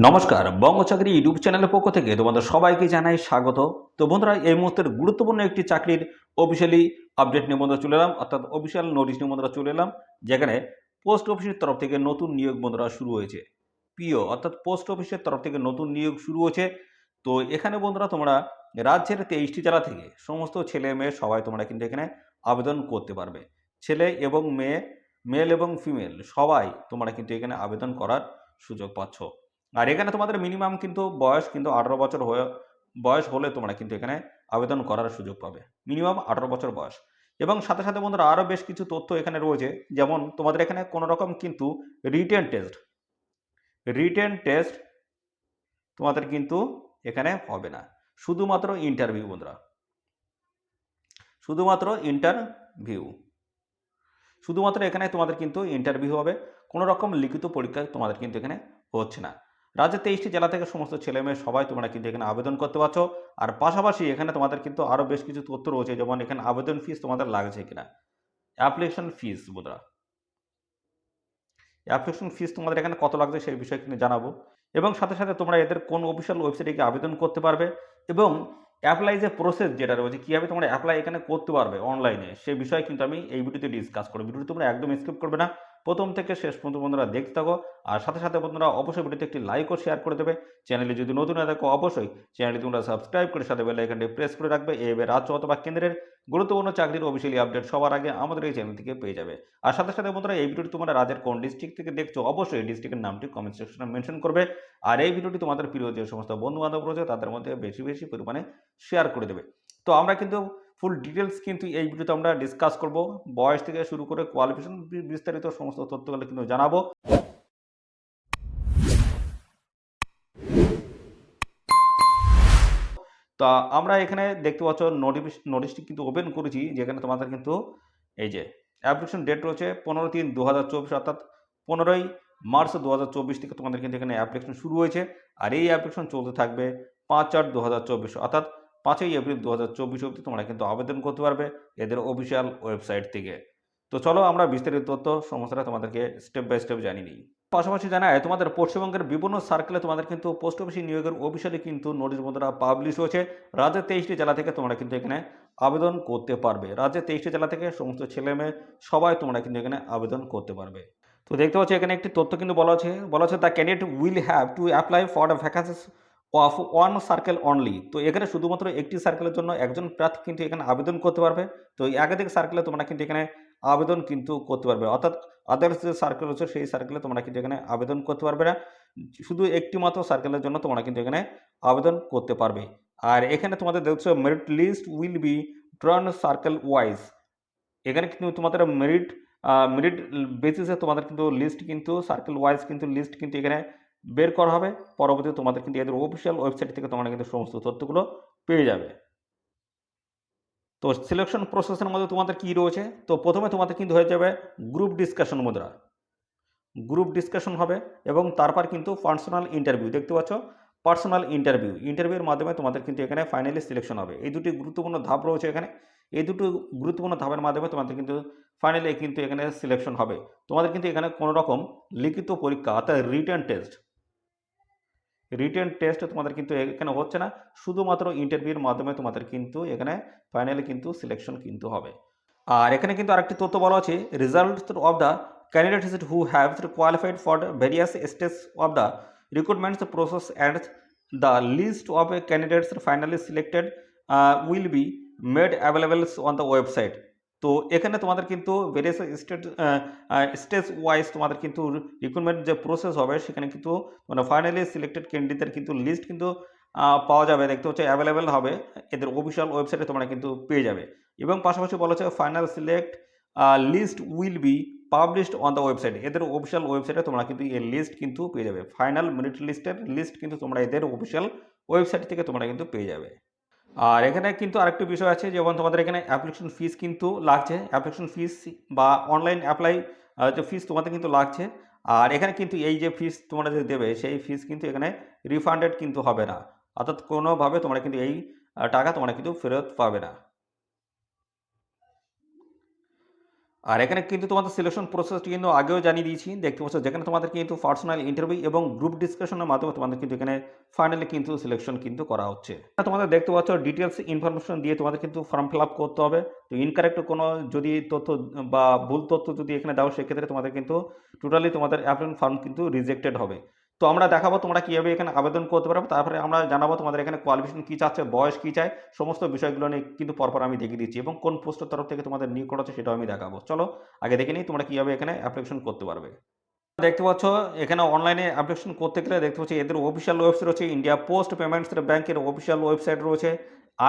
নমস্কার, বঙ্গ চাকরি ইউটিউব চ্যানেলের পক্ষ থেকে তোমাদের সবাইকে জানাই স্বাগত। তো বন্ধুরা, এই মুহূর্তের গুরুত্বপূর্ণ একটি চাকরির অফিসিয়ালি আপডেট নিয়ে বন্ধুরা চলে এলাম, অর্থাৎ অফিসিয়াল নোটিশ নিয়ে বন্ধুরা চলে এলাম, যেখানে পোস্ট অফিসের তরফ থেকে নতুন নিয়োগ বন্ধুরা শুরু হয়েছে। পিও অর্থাৎ পোস্ট অফিসের তরফ থেকে নতুন নিয়োগ শুরু হয়েছে। তো এখানে বন্ধুরা তোমরা রাজ্যের 23টি জেলা থেকে সমস্ত ছেলে মেয়ে সবাই তোমরা কিন্তু এখানে আবেদন করতে পারবে। ছেলে এবং মেয়ে, মেল এবং ফিমেল সবাই তোমরা কিন্তু এখানে আবেদন করার সুযোগ পাচ্ছ। আর এখানে তোমাদের মিনিমাম কিন্তু বয়স কিন্তু 18 বছর বয়স হলে তোমরা কিন্তু এখানে আবেদন করার সুযোগ পাবে। মিনিমাম 18 বছর বয়স। এবং সাথে সাথে বন্ধুরা আরও বেশ কিছু তথ্য এখানে রয়েছে। যেমন তোমাদের এখানে কোনো রকম কিন্তু রিটেন টেস্ট রিটেন টেস্ট তোমাদের কিন্তু এখানে হবে না। শুধুমাত্র ইন্টারভিউ বন্ধুরা, শুধুমাত্র ইন্টারভিউ, শুধুমাত্র এখানে তোমাদের কিন্তু ইন্টারভিউ হবে। কোনো রকম লিখিত পরীক্ষা তোমাদের কিন্তু এখানে হচ্ছে না। রাজ্যের 23টি জেলা থেকে সমস্ত ছেলে মেয়ে সবাই তোমরা কিন্তু এখানে আবেদন করতে পারছো। আর পাশাপাশি এখানে তোমাদের কিন্তু আরও বেশ কিছু তথ্য রয়েছে, যেমন এখানে আবেদন ফিস তোমাদের লাগছে কিনা, অ্যাপ্লিকেশন ফিস বন্ধুরা, অ্যাপ্লিকেশন ফিস তোমাদের এখানে কত লাগছে সেই বিষয়ে কিন্তু জানাবো। এবং সাথে সাথে তোমরা এদের কোন অফিসিয়াল ওয়েবসাইটে গিয়ে আবেদন করতে পারবে, এবং অ্যাপ্লাই যে প্রসেস যেটা রয়েছে, কীভাবে তোমরা অ্যাপ্লাই এখানে করতে পারবে অনলাইনে, সেই বিষয়ে কিন্তু আমি এই ভিডিওতে ডিসকাস করবো। ভিডিওটি তোমরা একদম স্কিপ করবে না, প্রথম থেকে শেষ পর্যন্ত বন্ধুরা দেখতে থাকো। আর সাথে সাথে বন্ধুরা অবশ্যই ভিডিওতে একটি লাইক ও শেয়ার করে দেবে। চ্যানেলে যদি নতুন হয়ে থাকো অবশ্যই চ্যানেলটি তোমরা সাবস্ক্রাইব করে সাথে বেল আইকনটি প্রেস করে রাখবে। এভাবে রাজ্য অথবা কেন্দ্রের গুরুত্বপূর্ণ চাকরির অফিসিয়ালি আপডেট সবার আগে আমাদের এই চ্যানেল থেকে পেয়ে যাবে। আর সাথে সাথে বন্ধুরা এই ভিডিওটি তোমরা রাজ্যের কোন ডিস্ট্রিক্ট থেকে দেখছো অবশ্যই ডিস্ট্রিক্টের নামটি কমেন্ট সেকশনে মেনশন করবে। আর এই ভিডিওটি তোমাদের প্রিয় যে সমস্ত বন্ধু বান্ধব রয়েছে তাদের মধ্যে বেশি বেশি পরিমাণে শেয়ার করে দেবে। তো আমরা কিন্তু ফুল ডিটেলস কিন্তু এই ভিডিওতে আমরা ডিসকাস করব। বয়স থেকে শুরু করে কোয়ালিফিকেশন বিস্তারিত সমস্ত তথ্যগুলো কিন্তু জানাবো। তা আমরা এখানে দেখতে পাচ্ছ নোটিশটি কিন্তু ওপেন করেছি, যেখানে তোমাদের কিন্তু এই যে অ্যাপ্লিকেশন ডেট রয়েছে 15/3/2024, অর্থাৎ 15 মার্চ 2024 থেকে তোমাদের কিন্তু এখানে অ্যাপ্লিকেশন শুরু হয়েছে। আর এই অ্যাপ্লিকেশন চলতে থাকবে 5/4/2024, অর্থাৎ 5ই এপ্রিল 2024 অবধি তোমরা কিন্তু আবেদন করতে পারবে এদের অফিসিয়াল ওয়েবসাইট থেকে। তো চলো আমরা বিস্তারিত তথ্য সমস্যাটা তোমাদেরকে স্টেপ বাই স্টেপ জানিয়ে নিই। পাশাপাশি জানায় তোমাদের পশ্চিমবঙ্গের বিভিন্ন সার্কেলে তোমাদের কিন্তু পোস্ট অফিসে নিয়োগের অফিসিয়ালি কিন্তু নোটিশ বন্ধুরা পাবলিশ হয়েছে। রাজ্যের 23টি জেলা থেকে তোমরা কিন্তু এখানে আবেদন করতে পারবে। রাজ্যের 23টি জেলা থেকে সমস্ত ছেলে মেয়ে সবাই তোমরা কিন্তু এখানে আবেদন করতে পারবে। তো দেখতে পাচ্ছি এখানে একটি তথ্য কিন্তু বলা আছে the candidate will have to apply for the vacancies of one circle only. তো এখানে শুধুমাত্র একটি সার্কেলের জন্য একজন প্রার্থী কিন্তু এখানে আবেদন করতে পারবে। তো একাধিক সার্কেলে তোমরা কিন্তু এখানে আবেদন কিন্তু করতে পারবে, অর্থাৎ আদার্স যে সার্কেল আছে সেই সার্কেলে তোমরা কিন্তু এখানে আবেদন করতে পারবে না। শুধু একটি মাত্র সার্কেলের জন্য তোমরা কিন্তু এখানে আবেদন করতে পারবে। আর এখানে তোমাদের দেখছো merit list will be drawn circle wise. এখানে কিন্তু তোমাদের মেরিট বেসিসে তোমাদের কিন্তু লিস্ট কিন্তু সার্কেল ওয়াইজ কিন্তু লিস্ট কিন্তু এখানে বের করা হবে। পরবর্তীতে তোমাদের কিন্তু এদের অফিসিয়াল ওয়েবসাইট থেকে তোমরা কিন্তু সমস্ত তথ্যগুলো পেয়ে যাবে। তো সিলেকশন প্রসেসের মধ্যে তোমাদের কি রয়েছে, তো প্রথমে তোমাদের কিন্তু হয়ে যাবে গ্রুপ ডিসকাশন মুদ্রা, গ্রুপ ডিসকাশন হবে, এবং তারপর কিন্তু পার্সোনাল ইন্টারভিউ দেখতে পাচ্ছ। ইন্টারভিউর মাধ্যমে তোমাদের কিন্তু এখানে ফাইনালি সিলেকশন হবে। এই দুটি গুরুত্বপূর্ণ ধাপ রয়েছে এখানে। এই দুটো গুরুত্বপূর্ণ ধাপের মাধ্যমে তোমাদের কিন্তু ফাইনালি কিন্তু এখানে সিলেকশন হবে। তোমাদের কিন্তু এখানে কোনো রকম লিখিত পরীক্ষা অর্থাৎ রিটেন টেস্ট তোমাদের কিন্তু এখানে হচ্ছে না। শুধুমাত্র ইন্টারভিউর মাধ্যমে তোমাদের কিন্তু এখানে ফাইনালি কিন্তু সিলেকশন কিন্তু হবে। আর এখানে কিন্তু আরেকটি তথ্য বলা আছে result of the candidates who have qualified for various stage of the recruitment process and the list of candidates finally selected will be made available on the website. তো এখানে তোমাদের কিন্তু ভেরিয়াস স্টেজ ওয়াইজ তোমাদের কিন্তু recruitment যে process হবে সেখানে কিন্তু মানে ফাইনালি সিলেক্টেড ক্যান্ডিডেটের কিন্তু লিস্ট কিন্তু পাওয়া যাবে, দেখতে হচ্ছে অ্যাভেলেবেল হবে এদের অফিসিয়াল ওয়েবসাইটে তোমরা কিন্তু পেয়ে যাবে। এবং পাশাপাশি বলা হচ্ছে final select list will be published on the website. এদের অফিসিয়াল ওয়েবসাইটে তোমরা কিন্তু এই লিস্ট কিন্তু পেয়ে যাবে। ফাইনাল মেরিট লিস্টের লিস্ট কিন্তু তোমরা এদের অফিসিয়াল ওয়েবসাইট থেকে তোমরা কিন্তু পেয়ে যাবে। আর এখানে কিন্তু আরেকটি বিষয় আছে, যেমন তোমাদের এখানে অ্যাপ্লিকেশন ফিস কিন্তু লাগছে। অ্যাপ্লিকেশন ফিস বা অনলাইন অ্যাপ্লাই যে ফিস তোমাদের কিন্তু লাগছে। আর এখানে কিন্তু এই যে ফিস তোমরা যে দেবে সেই ফিস কিন্তু এখানে রিফান্ডেড কিন্তু হবে না, অর্থাৎ কোনোভাবে তোমরা কিন্তু এই টাকা তোমরা কিন্তু ফেরত পাবে না। আর এখানে কিন্তু তোমাদের সিলেকশন প্রসেসটি কিন্তু আগেও জানিয়ে দিয়েছি, দেখতে পাচ্ছ, যেখানে তোমাদের কিন্তু পার্সোনাল ইন্টারভিউ এবং গ্রুপ ডিসকাশনের মাধ্যমে তোমাদের কিন্তু এখানে ফাইনালি কিন্তু সিলেকশন কিন্তু করা হচ্ছে। তোমাদের দেখতে পাচ্ছ ডিটেলস ইনফরমেশন দিয়ে তোমাদের কিন্তু ফর্ম ফিল আপ করতে হবে। তো ইনকারেক্ট কোনো যদি তথ্য বা ভুল তথ্য যদি এখানে দাও, সেক্ষেত্রে তোমাদের কিন্তু টোটালি তোমাদের অ্যাপ্লিকেশন ফর্ম কিন্তু রিজেক্টেড হবে। তো আমরা দেখাবো তোমরা কীভাবে এখানে আবেদন করতে পারবে, তারপরে আমরা জানাবো তোমাদের এখানে কোয়ালিফিকেশন কী চাচ্ছে, বয়স কী চাই, সমস্ত বিষয়গুলো নিয়ে কিন্তু পরপর আমি দেখিয়ে দিচ্ছি এবং কোন পোস্টের তরফ থেকে তোমাদের নিয়োগ করা হচ্ছে সেটাও আমি দেখাবো। চলো আগে দেখে নিই তোমরা কীভাবে এখানে অ্যাপ্লিকেশন করতে পারবে। দেখতে পাচ্ছ এখানে অনলাইনে অ্যাপ্লিকেশন করতে গেলে দেখতে পাচ্ছি এদের অফিসিয়াল ওয়েবসাইট রয়েছে, ইন্ডিয়া পোস্ট পেমেন্টস ব্যাংকের অফিসিয়াল ওয়েবসাইট রয়েছে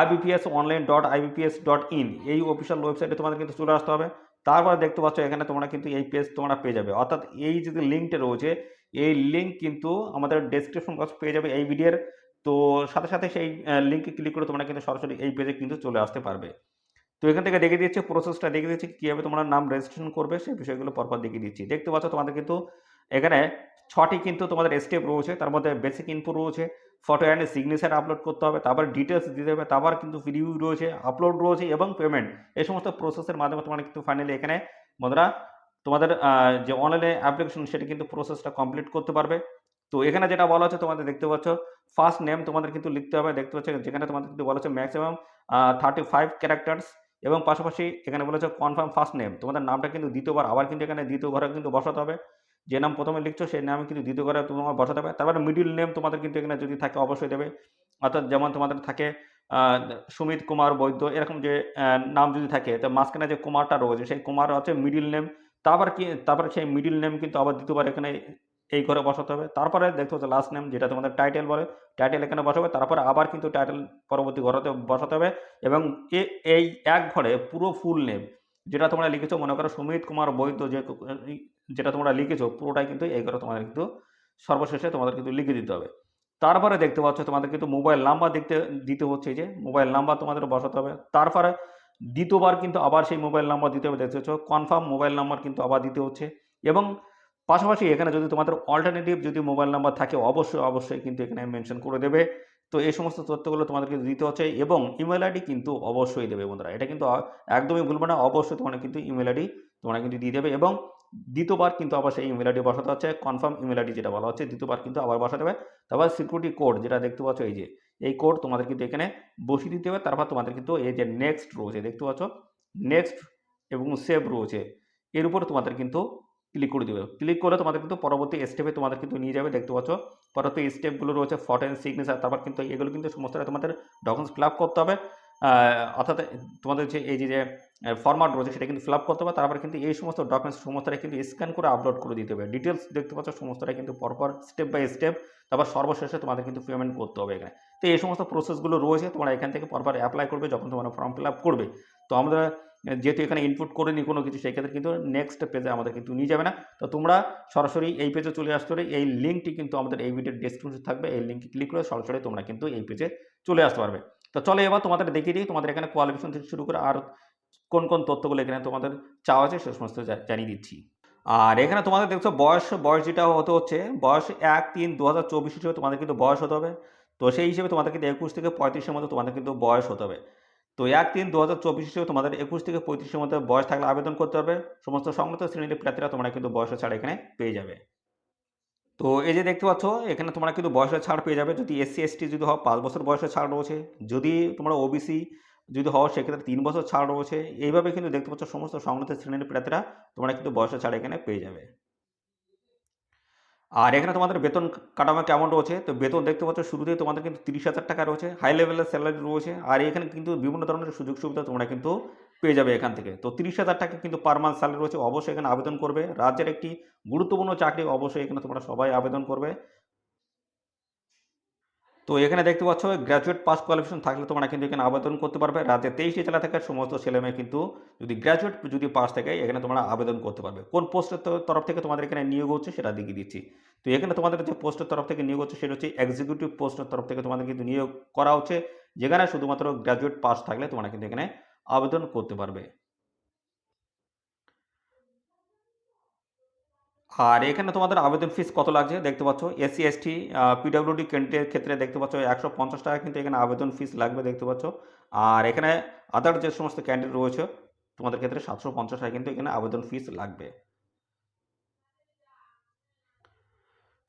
ibpsonline.ibps.in, এই অফিসিয়াল ওয়েবসাইটে তোমাদের কিন্তু চলে আসতে হবে। তারপরে দেখতে পাচ্ছ এখানে তোমরা কিন্তু এই পেজ তোমরা পেয়ে যাবে, অর্থাৎ এই যে লিঙ্কটা রয়েছে এই লিঙ্ক কিন্তু আমাদের ডেসক্রিপশন বক্স পেয়ে যাবে এই ভিডিওর। তো সাথে সাথে সেই লিঙ্কে ক্লিক করে তোমরা কিন্তু সরাসরি এই পেজে কিন্তু চলে আসতে পারবে। তো এখান থেকে দেখিয়ে দিচ্ছে প্রসেসটা, দেখিয়ে দিচ্ছি কীভাবে তোমরা নাম রেজিস্ট্রেশন করবে, সেই বিষয়গুলো পরপর দেখিয়ে দিচ্ছি। দেখতে পাচ্ছ তোমাদের কিন্তু এখানে 6টি কিন্তু তোমাদের স্টেপ রয়েছে, তার মধ্যে বেসিক ইনফো রয়েছে, ফটো অ্যান্ড সিগনেচার আপলোড করতে হবে, তারপর ডিটেলস দিতে হবে, তারপর কিন্তু ভিডিও রয়েছে, আপলোড রয়েছে এবং পেমেন্ট, এই সমস্ত প্রসেসের মাধ্যমে তোমরা কিন্তু ফাইনালি এখানে বন্ধুরা তোমাদের যে অনলাইনে অ্যাপ্লিকেশন সেটা কিন্তু প্রসেসটা কমপ্লিট করতে পারবে। তো এখানে যেটা বলা হচ্ছে তোমাদের দেখতে পাচ্ছ ফার্স্ট নেম তোমাদের কিন্তু লিখতে হবে, দেখতে পাচ্ছ যেখানে তোমাদের কিন্তু বলা হচ্ছে ম্যাক্সিমাম 35 ক্যারেক্টার্স এবং পাশাপাশি এখানে বলেছে কনফার্ম ফার্স্ট নেম, তোমাদের নামটা কিন্তু দ্বিতীয়বার আবার কিন্তু এখানে দ্বিতীয় ঘরে কিন্তু বসাতে হবে। যে নাম প্রথমে লিখছো সেই নামে কিন্তু দ্বিতীয় ঘরে তোমার বসাতে হবে। তারপরে মিডিল নেম তোমাদের কিন্তু এখানে যদি থাকে অবশ্যই দেবে, অর্থাৎ যেমন তোমাদের থাকে সুমিত কুমার বৈদ্য, এরকম যে নাম যদি থাকে, তো মাঝখানে যে কুমারটা রয়েছে সেই কুমার হচ্ছে মিডিল নেম। তারপরে সেই মিডিল নেম কিন্তু আবার দ্বিতীয়বার এখানে এই ঘরে বসাতে হবে। তারপরে দেখতে হচ্ছে লাস্ট নেম, যেটা তোমাদের টাইটেল বলে, টাইটেল এখানে বসাবে। তারপরে আবার কিন্তু টাইটেল পরবর্তী ঘরেতে বসাতে হবে এবং এই এক ঘরে পুরো ফুল নেম যেটা তোমরা লিখেছো, মনে করো সুমিত কুমার বৈদ্য, যেটা তোমরা লিখেছো পুরোটাই কিন্তু এই ঘরে তোমাদের কিন্তু সর্বশেষে তোমাদের কিন্তু লিখে দিতে হবে। তারপরে দেখতে পাচ্ছ তোমাদের কিন্তু মোবাইল নাম্বার দিতে হচ্ছে, যে মোবাইল নাম্বার তোমাদের বসাতে হবে। তারপরে দ্বিতীয়বার কিন্তু আবার সেই মোবাইল নাম্বার দিতে হবে, দেখতে পাচ্ছ কনফার্ম মোবাইল নাম্বার কিন্তু আবার দিতে হচ্ছে এবং পাশাপাশি এখানে যদি তোমাদের অল্টারনেটিভ যদি মোবাইল নাম্বার থাকে অবশ্যই কিন্তু এখানে মেনশন করে দেবে। তো এই সমস্ত তথ্যগুলো তোমাদেরকে দিতে হচ্ছে এবং ইমেল আইডি কিন্তু অবশ্যই দেবে বন্ধুরা, এটা কিন্তু একদমই ভুলবে না, অবশ্যই তোমরা কিন্তু ইমেল আইডি তোমরা কিন্তু দিয়ে দেবে এবং দ্বিতীয়বার কিন্তু আবার সেই ইমেল আইডি বসাতে হচ্ছে, কনফার্ম ইমেল আইডি যেটা বলা হচ্ছে দ্বিতীয়বার কিন্তু আবার বসাতে হবে। তারপর সিকিউরিটি কোড যেটা দেখতে পাচ্ছ এই যে এই কোড তোমাদের কিন্তু এখানে বসিয়ে দিতে হবে। তারপর তোমাদের কিন্তু এই যে নেক্সট রয়েছে দেখতে পাচ্ছ, নেক্সট এবং সেভ রয়েছে, এর উপর তোমাদের কিন্তু ক্লিক করে দেবে। ক্লিক করে তোমাদের কিন্তু পরবর্তী স্টেপে তোমাদের কিন্তু নিয়ে যাবে, দেখতে পাচ্ছ পরবর্তী স্টেপগুলো রয়েছে ফটো অ্যান্ড সিগনেচার, তারপর কিন্তু এগুলো কিন্তু সমস্তটা তোমাদের ডকুমেন্টস ফিল আপ করতে হবে, অর্থাৎ তোমাদের যে এই যে ফরম্যাট রয়েছে সেটা কিন্তু ফিল আপ করতে হবে। তারপরে কিন্তু এই সমস্ত ডকুমেন্টস সমস্তটাই কিন্তু স্ক্যান করে আপলোড করে দিতে হবে। ডিটেলস দেখতে পাচ্ছ সমস্তটাই কিন্তু পরপর স্টেপ বাই স্টেপ, তারপর সর্বশেষে তোমাদের কিন্তু পেমেন্ট করতে হবে এখানে। তো এই সমস্ত প্রসেসগুলো রয়েছে, তোমরা এখান থেকে পরপর অ্যাপ্লাই করবে যখন তোমরা ফর্ম ফিল আপ করবে। তো আমরা যেহেতু এখানে ইনপুট করিনি কোনো কিছু, সেই ক্ষেত্রে কিন্তু নেক্সট পেজে আমাদের কিন্তু নিয়ে যাবে না। তো তোমরা সরাসরি এই পেজে চলে আসতে পারে, এই লিঙ্কটি কিন্তু আমাদের এই ভিডিওর ডেসক্রিপশনে থাকবে, এই লিঙ্কে ক্লিক করে সরাসরি তোমরা কিন্তু এই পেজে চলে আসতে পারবে। তো চলো এবার তোমাদের দেখিয়ে দিই তোমাদের এখানে কোয়ালিফিকেশন থেকে শুরু করে আর কোন কোন তথ্যগুলো এখানে তোমাদের চাওয়া আছে সে সমস্ত জানিয়ে দিচ্ছি। আর এখানে তোমাদের দেখছো বয়স যেটা হতে হচ্ছে, বয়স 1-3-2024 হিসেবে তোমাদের কিন্তু বয়স হতে হবে। তো সেই হিসেবে তোমাদের কিন্তু 21 থেকে 35-এর মধ্যে তোমাদের কিন্তু বয়স হতে হবে। তো 1-3-2024 হিসেবে তোমাদের 21 থেকে 35-এর মধ্যে বয়স থাকলে আবেদন করতে হবে। সমস্ত সংগত শ্রেণীর প্রার্থীরা তোমরা কিন্তু বয়সের ছাড় এখানে পেয়ে যাবে। তো এই যে দেখতে পাচ্ছ এখানে তোমরা কিন্তু বয়সের ছাড় পেয়ে যাবে। যদি SC ST যদি হও 5 বছর বয়সের ছাড় রয়েছে, যদি তোমরা OBC যদি হও সেক্ষেত্রে 3 বছর ছাড় রয়েছে। এইভাবে কিন্তু দেখতে পাচ্ছ সমস্ত সংগত শ্রেণীর প্রার্থীরা তোমরা কিন্তু বয়সের ছাড় এখানে পেয়ে যাবে। আর এখানে তোমাদের বেতন কাঠামো কেমন রয়েছে, তো বেতন দেখতে পাচ্ছ শুরুতেই তোমাদের কিন্তু 30,000 টাকা রয়েছে, হাই লেভেলের স্যালারি রয়েছে। আর এখানে কিন্তু বিভিন্ন ধরনের সুযোগ সুবিধা তোমরা কিন্তু পেয়ে যাবে এখান থেকে। তো 30,000 টাকা কিন্তু পার মান্থ স্যালারি রয়েছে, অবশ্যই এখানে আবেদন করবে। রাজ্যের একটি গুরুত্বপূর্ণ চাকরি, অবশ্যই এখানে তোমরা সবাই আবেদন করবে। তো এখানে দেখতে পাচ্ছ গ্র্যাজুয়েট পাস কোয়ালিফিকেশন থাকলে তোমরা কিন্তু এখানে আবেদন করতে পারবে। রাজ্যের 23টি জেলা থেকে সমস্ত ছেলেমেয়ে কিন্তু যদি গ্র্যাজুয়েট যদি পাস থাকে এখানে তোমরা আবেদন করতে পারবে। কোন পোস্টের তরফ থেকে তোমাদের এখানে নিয়োগ হচ্ছে সেটা দেখিয়ে দিচ্ছি। তো এখানে তোমাদের যে পোস্টের তরফ থেকে নিয়োগ হচ্ছে সেটা হচ্ছে এক্সিকিউটিভ পোস্টের তরফ থেকে তোমাদের কিন্তু নিয়োগ করা হচ্ছে, যেখানে শুধুমাত্র গ্র্যাজুয়েট পাস থাকলে তোমরা কিন্তু এখানে আবেদন করতে পারবে। আর এখানে তোমাদের আবেদন ফিস কত লাগছে দেখতে পাচ্ছ, SC ST PWD ক্যান্ডিডেটের ক্ষেত্রে দেখতে পাচ্ছ 150 টাকা কিন্তু এখানে আবেদন ফিস লাগবে দেখতে পাচ্ছ। আর এখানে আদার যে সমস্ত ক্যান্ডিডেট রয়েছে তোমাদের ক্ষেত্রে 750 টাকা কিন্তু এখানে আবেদন ফিস লাগবে।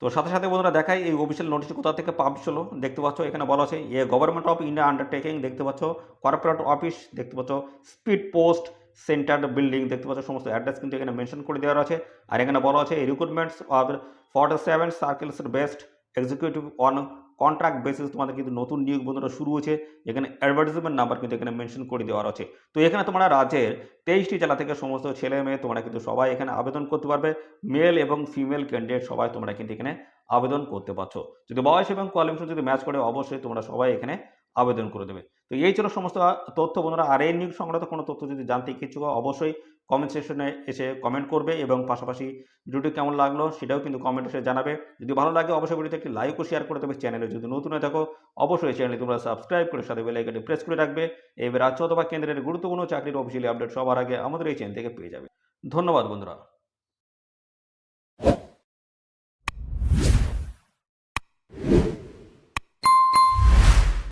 তো সাথে সাথে বন্ধুরা দেখাই এই অফিসিয়াল নোটিশটি কোথা থেকে পাবলিশ হলো। দেখতে পাচ্ছ এখানে বলা আছে গভর্নমেন্ট অফ ইন্ডিয়া আন্ডারটেকিং, দেখতে পাচ্ছ কর্পোরেট অফিস, দেখতে পাচ্ছ স্পিড পোস্ট সেন্টার বিল্ডিং, দেখতে পাচ্ছ সমস্ত অ্যাড্রেস কিন্তু এখানে মেনশন করে দেওয়া আছে। আর এখানে বলা আছে recruitments of 47 circles best executive on contract basis, তোমাদের কিন্তু নতুন নিয়োগ বন্ধুরা শুরু হয়েছে। এখানে অ্যাডভার্টাইজমেন্ট নাম্বার কিন্তু এখানে মেনশন করে দেওয়া আছে। তো এখানে তোমরা রাজ্যের 23টি জেলা থেকে সমস্ত ছেলে মেয়ে তোমরা কিন্তু সবাই এখানে আবেদন করতে পারবে। মেল এবং ফিমেল ক্যান্ডিডেট সবাই তোমরা কিন্তু এখানে আবেদন করতে পারছো। যদি বয়স এবং কোয়ালিফিকেশন যদি ম্যাচ করে অবশ্যই তোমরা সবাই এখানে আবেদন করে দেবে। তো এই ছিল সমস্ত তথ্য বন্ধুরা। আর এই নিয়োগ সংক্রান্ত কোনো তথ্য যদি জানতে ইচ্ছুক হও অবশ্যই কমেন্ট সেকশনে এসে কমেন্ট করবে এবং পাশাপাশি ভিডিওটি কেমন লাগলো সেটাও কিন্তু কমেন্ট এসে জানাবে। যদি ভালো লাগে অবশ্যই ভিডিওতে একটি লাইক ও শেয়ার করে দেবে। চ্যানেলে যদি নতুন হয়ে থাকো অবশ্যই চ্যানেলটি তোমরা সাবস্ক্রাইব করে সাথে বেল আইকনটি প্রেস করে রাখবে। এবার রাজ্য অথবা কেন্দ্রের গুরুত্বপূর্ণ চাকরির অফিসিয়ালি আপডেট সবার আগে আমাদের এই চ্যানেল থেকে পেয়ে যাবে। ধন্যবাদ বন্ধুরা।